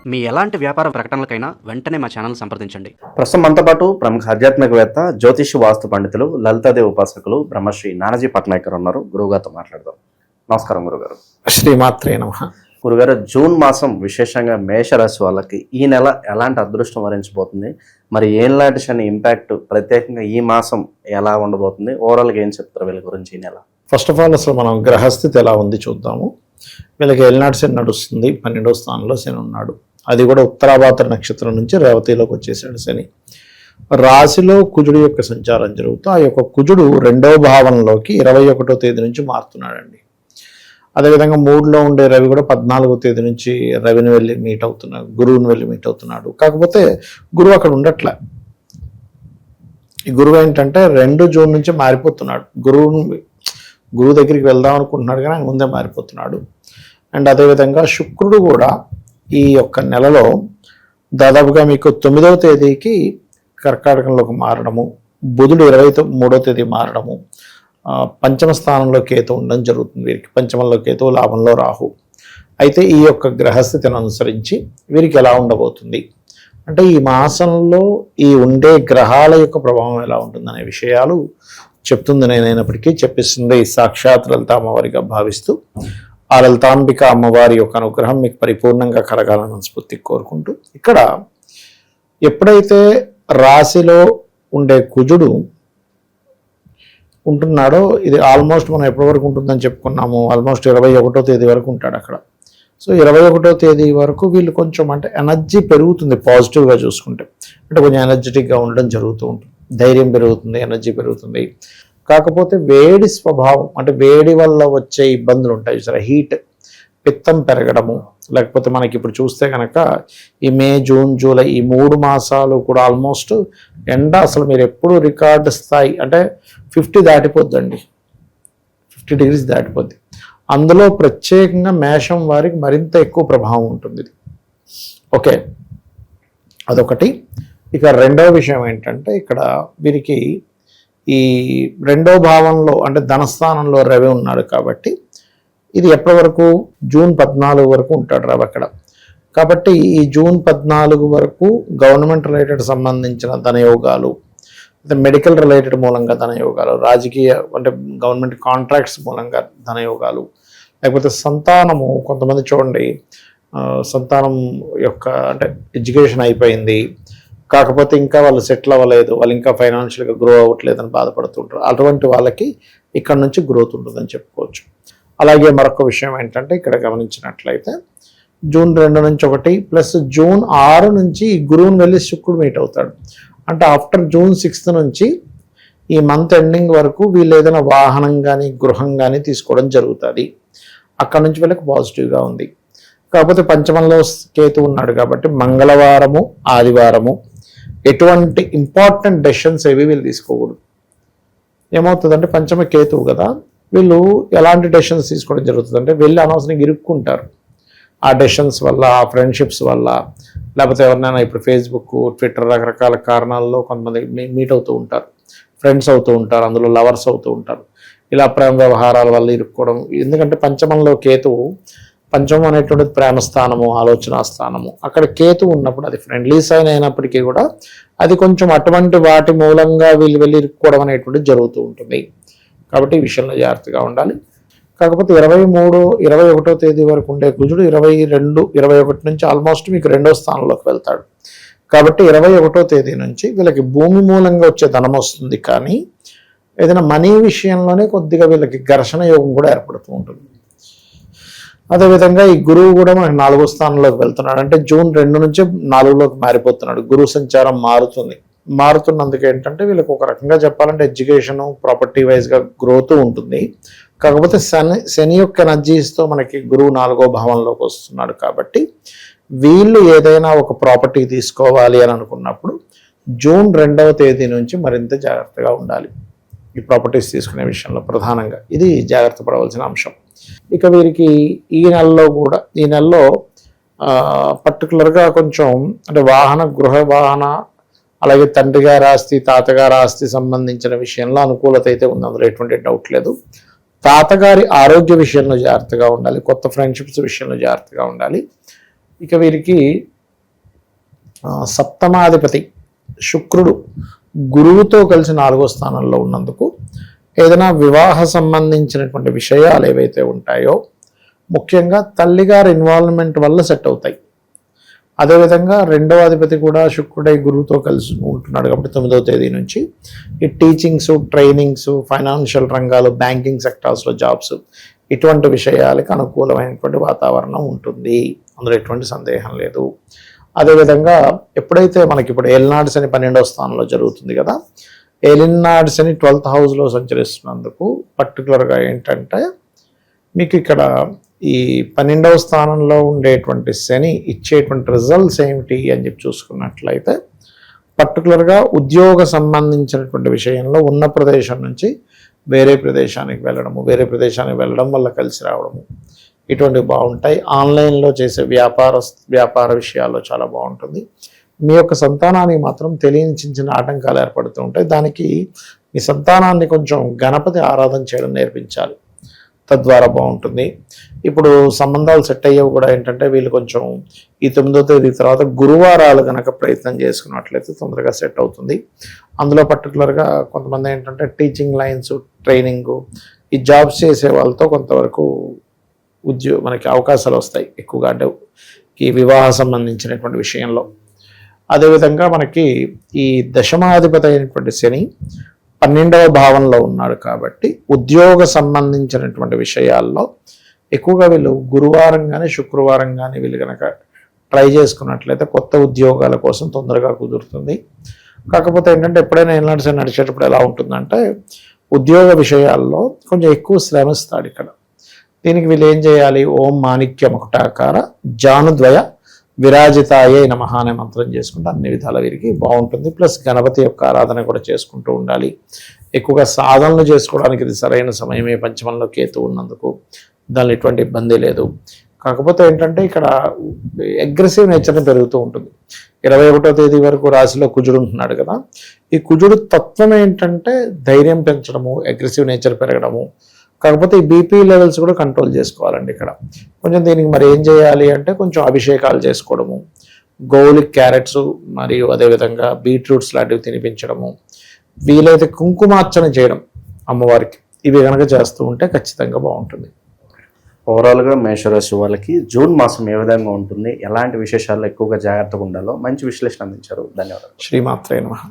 మీ ఎలాంటి వ్యాపార ప్రకటనలకైనా వెంటనే మా ఛానల్ సంప్రదించండి. ప్రస్తుతం మనతో పాటు ప్రముఖ ఆధ్యాత్మికవేత్త, జ్యోతిష వాస్తు పండితులు, లలితాదేవి ఉపాసకులు బ్రహ్మశ్రీ నానాజీ పట్నాయక్ గారు ఉన్నారు. గురువుగారితో మాట్లాడదాం. నమస్కారం గురుగారు. శ్రీమాత్రే నమః. గురుగారు, జూన్ మాసం విశేషంగా మేషరాశి వాళ్ళకి ఈ నెల ఎలాంటి అదృష్టం వరించబోతుంది? మరి ఏలాంటి శని ఇంపాక్ట్ ప్రత్యేకంగా ఈ మాసం ఎలా ఉండబోతుంది? ఓవరాల్గా ఏం చెప్తారు వీళ్ళ గురించి ఈ నెల? ఫస్ట్ ఆఫ్ ఆల్ అసలు మనం గ్రహస్థితి ఎలా ఉంది చూద్దాము. వీళ్ళకి ఏలినాటి శని నడుస్తుంది, 12వ స్థానంలో శని ఉన్నాడు. అది కూడా ఉత్తరాభాద్ర నక్షత్రం నుంచి రేవతిలోకి వచ్చేసాడు శని. రాశిలో కుజుడు యొక్క సంచారం జరుగుతూ ఆ యొక్క కుజుడు 2వ భావంలోకి 21వ తేదీ నుంచి మారుతున్నాడండి. అదేవిధంగా 3లో ఉండే రవి కూడా 14వ తేదీ నుంచి రవిని వెళ్ళి మీట్ అవుతున్నాడు, గురువుని వెళ్ళి మీట్ అవుతున్నాడు. కాకపోతే గురువు అక్కడ ఉండట్లే. ఈ గురువు ఏంటంటే 2 జూన్ నుంచి మారిపోతున్నాడు. గురువు దగ్గరికి వెళ్దాం అనుకుంటున్నాడు కానీ ముందే మారిపోతున్నాడు. అండ్ అదేవిధంగా శుక్రుడు కూడా ఈ యొక్క నెలలో దాదాపుగా మీకు 9వ తేదీకి కర్కాటకంలోకి మారడము, బుధుడు 23వ తేదీ మారడము, పంచమ స్థానంలో కేతు ఉండడం జరుగుతుంది. వీరికి పంచమంలో కేతు, లాభంలో రాహు. అయితే ఈ యొక్క గ్రహస్థితిని అనుసరించి వీరికి ఎలా ఉండబోతుంది అంటే ఈ మాసంలో ఈ ఉండే గ్రహాల యొక్క ప్రభావం ఎలా ఉంటుందనే విషయాలు చెప్తుంది. నేనైనప్పటికీ చెప్పిస్తుంది సాక్షాత్ లలిత అమ్మవారిగా భావిస్తూ ఆ లలితాంబిక అమ్మవారి యొక్క అనుగ్రహం మీకు పరిపూర్ణంగా కలగాలని మనస్ఫూర్తి కోరుకుంటూ, ఇక్కడ ఎప్పుడైతే రాశిలో ఉండే కుజుడు ఉంటున్నాడో ఇది ఆల్మోస్ట్ మనం ఎప్పటి వరకు ఉంటుందని చెప్పుకున్నాము, ఆల్మోస్ట్ 21వ తేదీ వరకు ఉంటాడు అక్కడ. సో 21వ తేదీ వరకు వీళ్ళు కొంచెం అంటే ఎనర్జీ పెరుగుతుంది. పాజిటివ్గా చూసుకుంటే అంటే కొంచెం ఎనర్జెటిక్గా ఉండడం జరుగుతూ ఉంటుంది, ధైర్యం పెరుగుతుంది, ఎనర్జీ పెరుగుతుంది. కాకపోతే వేడి స్వభావం అంటే వేడి వల్ల వచ్చే ఇబ్బందులు ఉంటాయి సరే, హీట్, పిత్తం పెరగడము, లేకపోతే మనకి ఇప్పుడు చూస్తే కనుక ఈ మే, జూన్, జూలై ఈ 3 మాసాలు కూడా ఆల్మోస్ట్ ఎండ అసలు మీరు ఎప్పుడు రికార్డు స్థాయి అంటే 50 దాటిపోద్దండి, 50 డిగ్రీస్ దాటిపోద్ది. అందులో ప్రత్యేకంగా మేషం వారికి మరింత ఎక్కువ ప్రభావం ఉంటుంది. ఓకే, అదొకటి. ఇక రెండవ విషయం ఏంటంటే ఇక్కడ వీరికి ఈ 2వ భావంలో అంటే ధనస్థానంలో రవి ఉన్నాడు కాబట్టి ఇది ఎప్పటి వరకు జూన్ 14 వరకు ఉంటాడు రవి అక్కడ. కాబట్టి ఈ జూన్ 14 వరకు గవర్నమెంట్ రిలేటెడ్ సంబంధించిన ధనయోగాలు, మెడికల్ రిలేటెడ్ మూలంగా ధనయోగాలు, రాజకీయ అంటే గవర్నమెంట్ కాంట్రాక్ట్స్ మూలంగా ధనయోగాలు, లేకపోతే సంతానము, కొంతమంది చూడండి సంతానం యొక్క అంటే ఎడ్యుకేషన్ అయిపోయింది కాకపోతే ఇంకా వాళ్ళు సెటిల్ అవ్వలేదు, వాళ్ళు ఇంకా ఫైనాన్షియల్గా గ్రో అవ్వట్లేదని బాధపడుతుంటారు. అటువంటి వాళ్ళకి ఇక్కడ నుంచి గ్రోత్ ఉంటుందని చెప్పుకోవచ్చు. అలాగే మరొక విషయం ఏంటంటే ఇక్కడ గమనించినట్లయితే జూన్ 2 నుంచి 1 ప్లస్ జూన్ 6 నుంచి గురువుని వెళ్ళి శుక్రుడు మీట్ అవుతాడు. అంటే ఆఫ్టర్ జూన్ 6 నుంచి ఈ మంత్ ఎండింగ్ వరకు వీళ్ళు ఏదైనా వాహనం కానీ గృహం కానీ తీసుకోవడం జరుగుతుంది. అక్కడ నుంచి వీళ్ళకి పాజిటివ్గా ఉంది. కాకపోతే పంచమంలో కేతు ఉన్నాడు కాబట్టి మంగళవారము, ఆదివారము ఎటువంటి ఇంపార్టెంట్ డెసిషన్స్ ఏవి వీళ్ళు తీసుకోకూడదు. ఏమవుతుందంటే పంచమ కేతువు కదా, వీళ్ళు ఎలాంటి డెసిషన్స్ తీసుకోవడం జరుగుతుంది అంటే వెళ్ళి అనవసరంగా ఇరుక్కుంటారు. ఆ డెసిషన్స్ వల్ల, ఆ ఫ్రెండ్షిప్స్ వల్ల, లేకపోతే ఎవరినైనా ఇప్పుడు ఫేస్బుక్, ట్విట్టర్ రకరకాల కారణాల్లో కొంతమంది మీట్ అవుతూ ఉంటారు, ఫ్రెండ్స్ అవుతూ ఉంటారు, అందులో లవర్స్ అవుతూ ఉంటారు. ఇలా ప్రేమ వ్యవహారాల వల్ల ఇరుక్కోవడం. ఎందుకంటే పంచమంలో కేతువు, పంచమం అనేటువంటిది ప్రేమ స్థానము, ఆలోచన స్థానము. అక్కడ కేతు ఉన్నప్పుడు అది ఫ్రెండ్లీ సైన్ అయినప్పటికీ కూడా అది కొంచెం అటువంటి వాటి మూలంగా వీళ్ళు వెళ్ళి ఇరుక్కోవడం అనేటువంటిది జరుగుతూ ఉంటుంది. కాబట్టి ఈ విషయంలో జాగ్రత్తగా ఉండాలి. కాకపోతే 23, 21వ తేదీ వరకు ఉండే కుజుడు 22, 21 నుంచి ఆల్మోస్ట్ మీకు 2వ స్థానంలోకి వెళ్తాడు. కాబట్టి 21వ తేదీ నుంచి వీళ్ళకి భూమి మూలంగా వచ్చే ధనం వస్తుంది, కానీ ఏదైనా మనీ విషయంలోనే కొద్దిగా వీళ్ళకి ఘర్షణ యోగం కూడా ఏర్పడుతూ ఉంటుంది. అదేవిధంగా ఈ గురువు కూడా మనకి 4వ స్థానంలోకి వెళ్తున్నాడు. అంటే జూన్ 2 నుంచి 4లోకి మారిపోతున్నాడు. గురువు సంచారం మారుతున్నందుకు ఏంటంటే వీళ్ళకి ఒక రకంగా చెప్పాలంటే ఎడ్యుకేషను, ప్రాపర్టీ వైజ్గా గ్రోత్ ఉంటుంది. కాకపోతే శని యొక్క ఎనర్జీస్తో మనకి గురువు 4వ భావంలోకి వస్తున్నాడు కాబట్టి వీళ్ళు ఏదైనా ఒక ప్రాపర్టీ తీసుకోవాలి అని అనుకున్నప్పుడు జూన్ 2వ తేదీ నుంచి మరింత జాగ్రత్తగా ఉండాలి. ఈ ప్రాపర్టీస్ తీసుకునే విషయంలో ప్రధానంగా ఇది జాగ్రత్త పడవలసిన అంశం. ఇక వీరికి ఈ నెలలో పర్టికులర్గా కొంచెం అంటే గృహ వాహన, అలాగే తండ్రి గారి ఆస్తి, తాతగారి ఆస్తి సంబంధించిన విషయంలో అనుకూలత అయితే ఉంది, అందులో ఎటువంటి డౌట్ లేదు. తాతగారి ఆరోగ్య విషయంలో జాగ్రత్తగా ఉండాలి, కొత్త ఫ్రెండ్షిప్స్ విషయంలో జాగ్రత్తగా ఉండాలి. ఇక వీరికి సప్తమాధిపతి శుక్రుడు గురువుతో కలిసి 4వ స్థానంలో ఉన్నందుకు ఏదైనా వివాహ సంబంధించినటువంటి విషయాలు ఏవైతే ఉంటాయో ముఖ్యంగా తల్లిగారి ఇన్వాల్వ్మెంట్ వల్ల సెట్ అవుతాయి. అదేవిధంగా 2వ అధిపతి కూడా శుక్రుడై గురువుతో కలిసి ఉంటున్నాడు కాబట్టి 9వ తేదీ నుంచి ఈ టీచింగ్స్, ట్రైనింగ్స్, ఫైనాన్షియల్ రంగాలు, బ్యాంకింగ్ సెక్టార్స్లో జాబ్స్, ఇటువంటి విషయాలకి అనుకూలమైనటువంటి వాతావరణం ఉంటుంది. అందులో ఎటువంటి సందేహం లేదు. అదేవిధంగా ఎప్పుడైతే మనకి ఇప్పుడు ఏలినాడు శని 12వ స్థానంలో జరుగుతుంది కదా, ఏలినాడు శని 12th హౌస్లో సంచరిస్తున్నందుకు పర్టికులర్గా ఏంటంటే మీకు ఇక్కడ ఈ 12వ స్థానంలో ఉండేటువంటి శని ఇచ్చేటువంటి రిజల్ట్స్ ఏమిటి అని చెప్పి చూసుకున్నట్లయితే పర్టికులర్గా ఉద్యోగ సంబంధించినటువంటి విషయంలో ఉన్న ప్రదేశం నుంచి వేరే ప్రదేశానికి వెళ్ళడం వల్ల కలిసి రావడము, ఇటువంటివి బాగుంటాయి. ఆన్లైన్లో చేసే వ్యాపార విషయాల్లో చాలా బాగుంటుంది. మీ యొక్క సంతానానికి మాత్రం తెలియని చిన్న ఆటంకాలు ఏర్పడుతూ ఉంటాయి. దానికి మీ సంతానాన్ని కొంచెం గణపతి ఆరాధన చేయడం నేర్పించాలి, తద్వారా బాగుంటుంది. ఇప్పుడు సంబంధాలు సెట్ అయ్యేవి కూడా ఏంటంటే వీళ్ళు కొంచెం ఈ 9వ తేదీ తర్వాత గురువారాలు కనుక ప్రయత్నం చేసుకున్నట్లయితే తొందరగా సెట్ అవుతుంది. అందులో పర్టికులర్గా కొంతమంది ఏంటంటే టీచింగ్ లైన్స్, ట్రైనింగ్, ఈ జాబ్స్ చేసే వాళ్ళతో కొంతవరకు మనకి అవకాశాలు వస్తాయి ఎక్కువగా, అంటే ఈ వివాహ సంబంధించినటువంటి విషయంలో. అదేవిధంగా మనకి ఈ దశమాధిపతి అయినటువంటి శని 12వ భావంలో ఉన్నాడు కాబట్టి ఉద్యోగ సంబంధించినటువంటి విషయాల్లో ఎక్కువగా వీళ్ళు గురువారం కానీ శుక్రవారం కానీ వీళ్ళు కనుక ట్రై చేసుకున్నట్లయితే కొత్త ఉద్యోగాల కోసం తొందరగా కుదురుతుంది. కాకపోతే ఏంటంటే ఎప్పుడైనా ఏలినాడు శని నడిచేటప్పుడు ఎలా ఉంటుందంటే ఉద్యోగ విషయాల్లో కొంచెం ఎక్కువ శ్రమిస్తాడు ఇక్కడ. దీనికి వీళ్ళు ఏం చేయాలి, ఓం మాణిక్య ముకుటాకార జానుద్వయ విరాజితాయే నమః అనే మంత్రం చేసుకుంటే అన్ని విధాల వీరికి బాగుంటుంది. ప్లస్ గణపతి యొక్క ఆరాధన కూడా చేసుకుంటూ ఉండాలి. ఎక్కువగా సాధనలు చేసుకోవడానికి ఇది సరైన సమయమే, పంచమంలో కేతు ఉన్నందుకు దానిలో ఎటువంటి ఇబ్బంది లేదు. కాకపోతే ఏంటంటే ఇక్కడ అగ్రెసివ్ నేచర్ని పెరుగుతూ ఉంటుంది. 21వ తేదీ వరకు రాశిలో కుజుడు ఉంటున్నాడు కదా, ఈ కుజుడు తత్వం ఏంటంటే ధైర్యం పెంచడము, అగ్రెసివ్ నేచర్ పెరగడము. కాకపోతే ఈ బీపీ లెవెల్స్ కూడా కంట్రోల్ చేసుకోవాలండి ఇక్కడ. కొంచెం దీనికి మరి ఏం చేయాలి అంటే కొంచెం అభిషేకాలు చేసుకోవడము, గోవులకి క్యారెట్స్ మరియు అదేవిధంగా బీట్రూట్స్ లాంటివి తినిపించడము, వీలైతే కుంకుమార్చన చేయడం అమ్మవారికి, ఇవి కనుక చేస్తూ ఉంటే ఖచ్చితంగా బాగుంటుంది. ఓవరాల్గా మేషరాశి వాళ్ళకి జూన్ మాసం ఏ విధంగా ఉంటుంది, ఎలాంటి విశేషాల్లో ఎక్కువగా జాగ్రత్తగా ఉండాలో మంచి విశ్లేషణ అందించారు. ధన్యవాదాలు. శ్రీమాత్రే నమః.